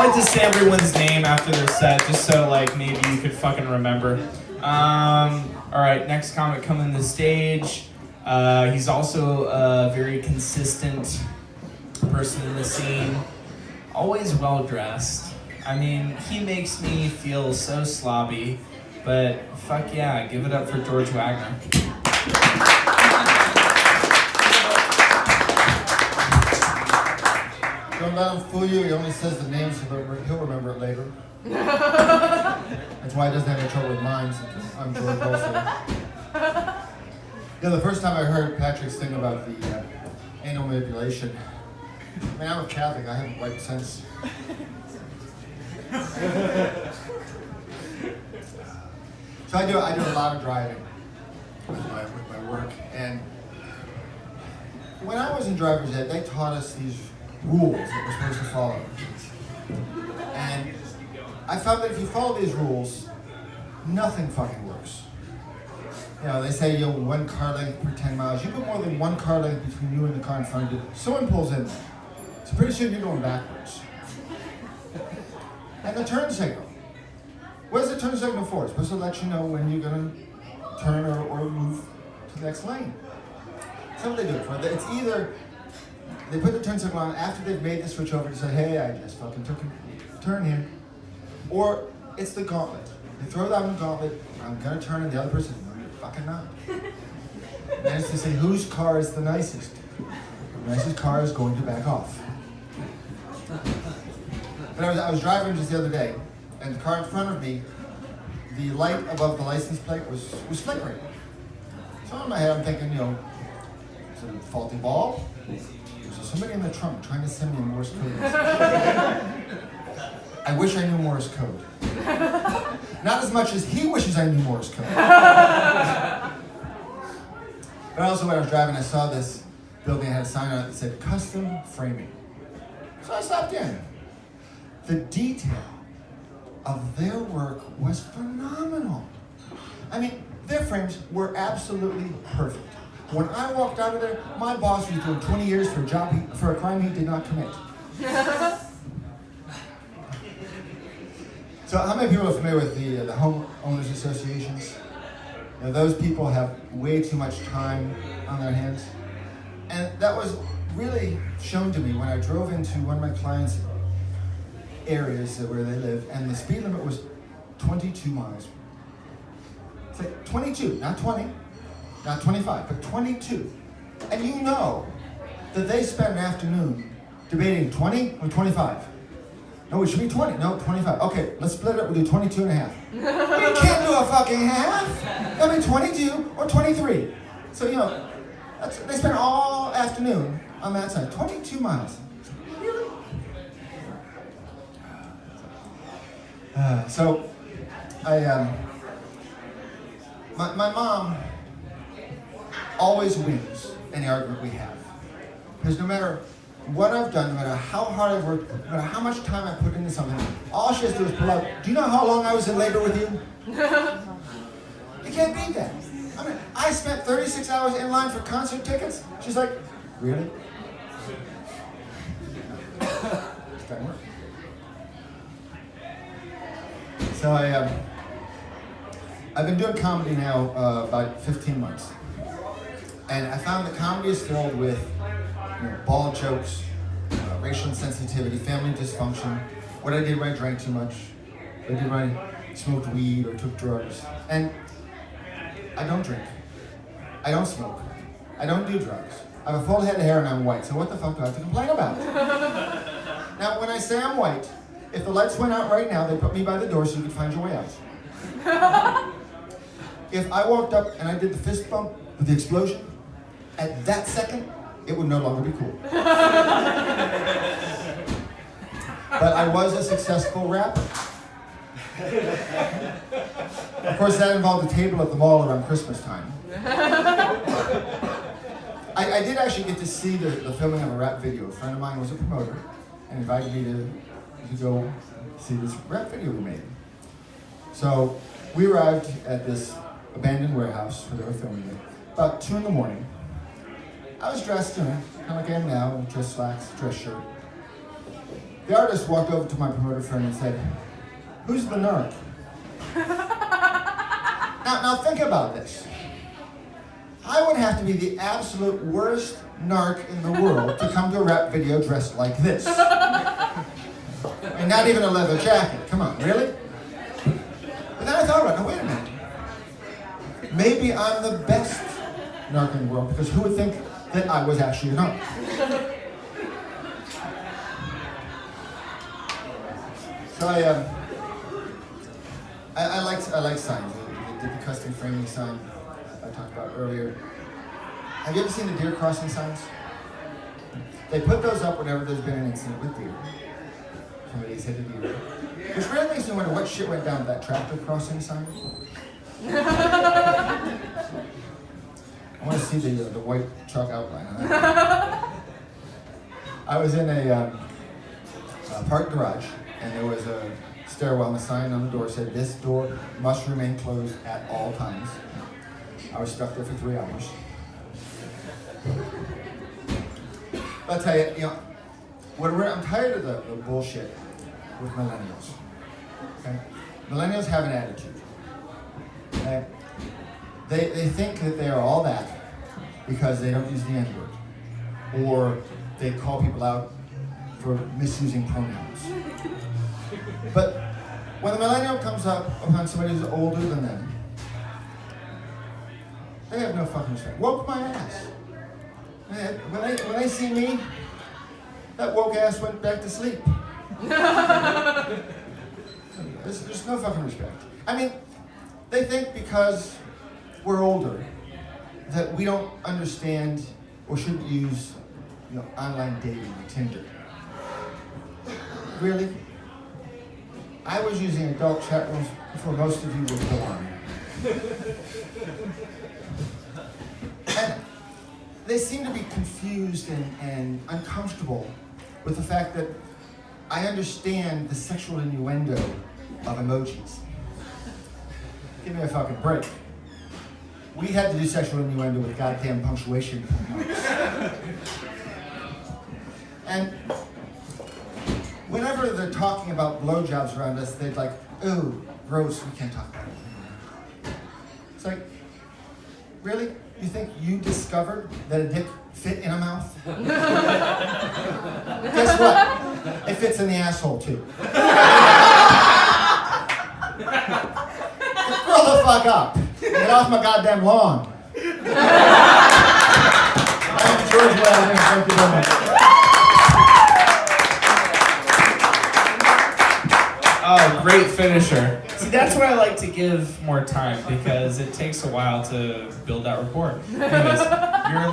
like to say everyone's name after their set, just so like maybe you could fucking remember. All right, next comic coming to the stage. He's also a very consistent person in the scene. Always well dressed. I mean, he makes me feel so slobby, but fuck yeah, give it up for George Wagner. Don't let him fool you. He only says the names so he'll remember it later. That's why he doesn't have any trouble with mine, since I'm George also. Yeah, the first time I heard Patrick's thing about the anal manipulation, I mean, I'm a Catholic. I haven't wiped since. So I do a lot of driving with my work, and when I was in driver's ed, they taught us these rules that we're supposed to follow. And I found that if you follow these rules, nothing fucking works. You know, they say, 1 car length per 10 miles. You put more than 1 car length between you and the car in front of you, someone pulls in there. So pretty soon you're going backwards. And the turn signal. What is the turn signal for? It's supposed to let you know when you're going to turn or move to the next lane. That's what they do it for. It's either they put the turn signal on after they've made the switch over to say, hey, I just fucking took a turn here. Or it's the gauntlet. They throw down the gauntlet, I'm going to turn, and the other person, no, you're fucking not. And then it's to say, whose car is the nicest? The nicest car is going to back off. But I was driving just the other day, and the car in front of me, the light above the license plate was flickering. So in my head, I'm thinking, is it a faulty bulb? Is there somebody in the trunk trying to send me a Morse code? I wish I knew Morse code. Not as much as he wishes I knew Morse code. But also when I was driving, I saw this building that had a sign on it that said custom framing. So I stopped in. The detail of their work was phenomenal. I mean, their frames were absolutely perfect. When I walked out of there, my boss was doing 20 years for a crime he did not commit. So how many people are familiar with the homeowners associations? Those people have way too much time on their hands. And that was really shown to me when I drove into one of my clients' areas where they live, and the speed limit was 22 miles. It's like 22, not 20, not 25, but 22. And you know that they spent an afternoon debating 20 or 25. No, it should be 20. No, 25. Okay, let's split it. We'll do 22 and a half. You can't do a fucking half. It'll be 22 or 23. So, they spent all afternoon on that side. 22 miles. Really? My mom always wins any argument we have. Because no matter what I've done, no matter how hard I've worked, no matter how much time I put into something, all she has to do is pull out, do you know how long I was in labor with you? You can't beat that. I mean, I spent 36 hours in line for concert tickets. She's like, really? It's time work. So I've been doing comedy now about 15 months. And I found that comedy is filled with bald jokes, racial insensitivity, family dysfunction, what I did when I drank too much, what I did when I smoked weed or took drugs. And I don't drink. I don't smoke. I don't do drugs. I have a full head of hair and I'm white, so what the fuck do I have to complain about? Now, when I say I'm white, if the lights went out right now, they'd put me by the door so you could find your way out. If I walked up and I did the fist bump with the explosion, at that second, it would no longer be cool. But I was a successful rapper. Of course, that involved a table at the mall around Christmas time. I did actually get to see the filming of a rap video. A friend of mine was a promoter and invited me to go see this rap video we made. So we arrived at this abandoned warehouse where they were filming it about 2 a.m. I was dressed, kind of like I am now, dress slacks, dress shirt. The artist walked over to my promoter friend and said, "Who's the narc?" Now think about this. I would have to be the absolute worst narc in the world to come to a rap video dressed like this. And not even a leather jacket. Come on, really? But then I thought about it. Now, wait a minute. Maybe I'm the best narc in the world, because who would think that I was actually a narc? So I like signs. I did the custom framing sign I talked about earlier. Have you ever seen the deer crossing signs? They put those up whenever there's been an incident with deer. Somebody's hit a deer. Which really makes me wonder what shit went down with that tractor crossing sign. I want to see the white chalk outline on that. I was in a park garage, and there was a stairwell, and the sign on the door said, "This door must remain closed at all times." I was stuck there for 3 hours. But I'll tell you, I'm tired of the bullshit with millennials. Okay? Millennials have an attitude. Okay? They think that they are all that because they don't use the N-word, or they call people out for misusing pronouns. But when the millennial comes up upon somebody who's older than them, they have no fucking respect. Woke my ass. When they see me, that woke ass went back to sleep. There's no fucking respect. I mean, they think because we're older that we don't understand or shouldn't use, online dating or Tinder. Really? I was using adult chat rooms before most of you were born. And they seem to be confused and uncomfortable with the fact that I understand the sexual innuendo of emojis. Give me a fucking break. We had to do sexual innuendo with goddamn punctuation marks. And whenever they're talking about blowjobs around us, they're like, "Oh, gross, we can't talk about it." It's like, really? You think you discovered that a dick fit in a mouth? Guess what? It fits in the asshole too. Grow the fuck up. Get off my goddamn lawn. I'm George Wellman. Thank you very much. Oh, great finisher. See, that's why I like to give more time, because it takes a while to build that rapport. Anyways, your last